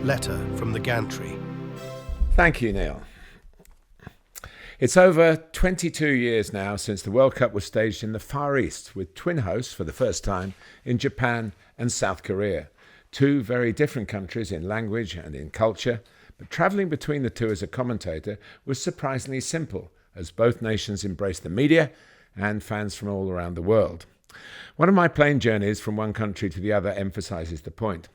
letter from the Gantry. Thank you, Neil. It's over 22 years now since the World Cup was staged in the Far East, with twin hosts for the first time in Japan and South Korea. Two very different countries in language and in culture, but travelling between the two as a commentator was surprisingly simple, as both nations embraced the media and fans from all around the world. One of my plane journeys from one country to the other emphasises the point.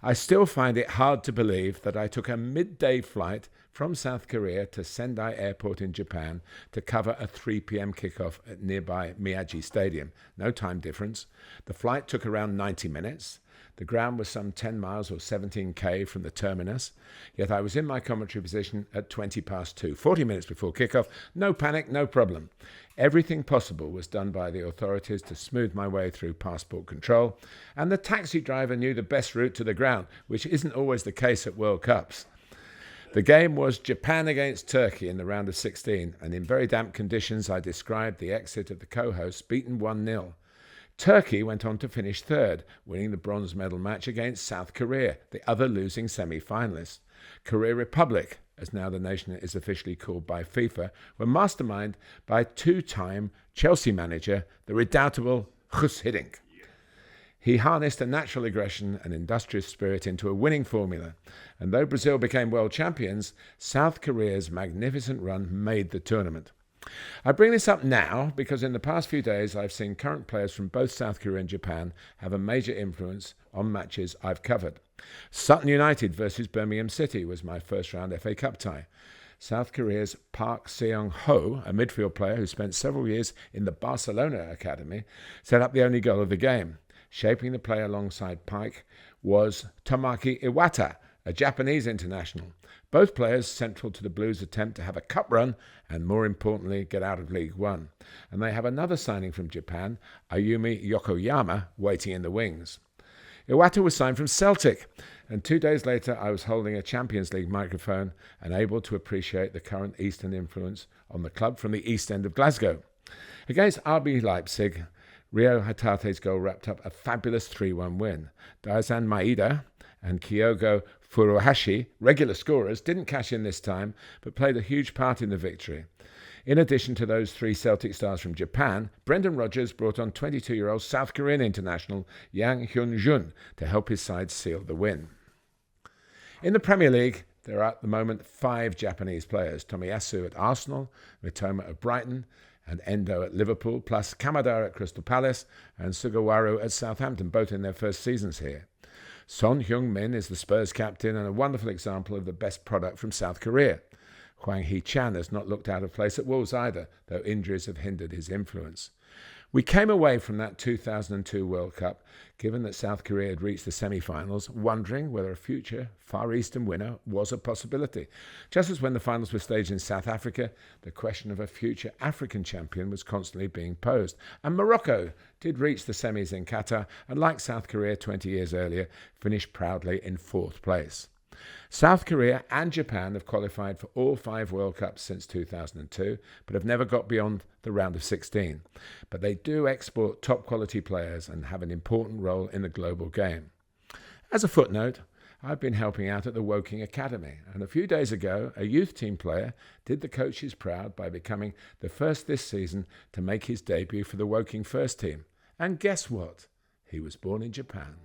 I still find it hard to believe that I took a midday flight from South Korea to Sendai Airport in Japan to cover a 3 p.m. kickoff at nearby Miyagi Stadium. No time difference. The flight took around 90 minutes. The ground was some 10 miles or 17k from the terminus, yet I was in my commentary position at 20 past 2, 40 minutes before kickoff. No panic, no problem. Everything possible was done by the authorities to smooth my way through passport control, and the taxi driver knew the best route to the ground, which isn't always the case at World Cups. The game was Japan against Turkey in the round of 16, and in very damp conditions I described the exit of the co-hosts, beaten 1-0. Turkey went on to finish third, winning the bronze medal match against South Korea, the other losing semi-finalists. Korea Republic, as now the nation is officially called by FIFA, were masterminded by two-time Chelsea manager, the redoubtable Guus Hiddink. He harnessed a natural aggression and industrious spirit into a winning formula, and though Brazil became world champions, South Korea's magnificent run made the tournament. I bring this up now because in the past few days I've seen current players from both South Korea and Japan have a major influence on matches I've covered. Sutton United versus Birmingham City was my first round FA Cup tie. South Korea's Park Seong-ho, a midfield player who spent several years in the Barcelona academy, set up the only goal of the game. Shaping the play alongside Pike was Tomoaki Iwata, a Japanese international. Both players central to the Blues' attempt to have a cup run and, more importantly, get out of League One. And they have another signing from Japan, Ayumi Yokoyama, waiting in the wings. Iwata was signed from Celtic, and 2 days later I was holding a Champions League microphone and able to appreciate the current Eastern influence on the club from the East End of Glasgow. Against RB Leipzig, Ryo Hatate's goal wrapped up a fabulous 3-1 win. Daizan Maeda and Kyogo Furuhashi, regular scorers, didn't cash in this time, but played a huge part in the victory. In addition to those three Celtic stars from Japan, Brendan Rodgers brought on 22-year-old South Korean international Yang Hyun-jun to help his side seal the win. In the Premier League, there are at the moment 5 Japanese players: Tomiyasu at Arsenal, Mitoma at Brighton, and Endo at Liverpool, plus Kamada at Crystal Palace and Sugawara at Southampton, both in their first seasons here. Son Heung-min is the Spurs captain and a wonderful example of the best product from South Korea. Hee-chan has not looked out of place at Wolves either, though injuries have hindered his influence. We came away from that 2002 World Cup, given that South Korea had reached the semi-finals, wondering whether a future Far Eastern winner was a possibility. Just as when the finals were staged in South Africa, the question of a future African champion was constantly being posed. And Morocco did reach the semis in Qatar, and like South Korea 20 years earlier, finished proudly in 4th place. South Korea and Japan have qualified for all 5 World Cups since 2002, but have never got beyond the round of 16. But they do export top-quality players and have an important role in the global game. As a footnote, I've been helping out at the Woking Academy, and a few days ago, a youth team player did the coaches proud by becoming the first this season to make his debut for the Woking first team. And guess what? He was born in Japan.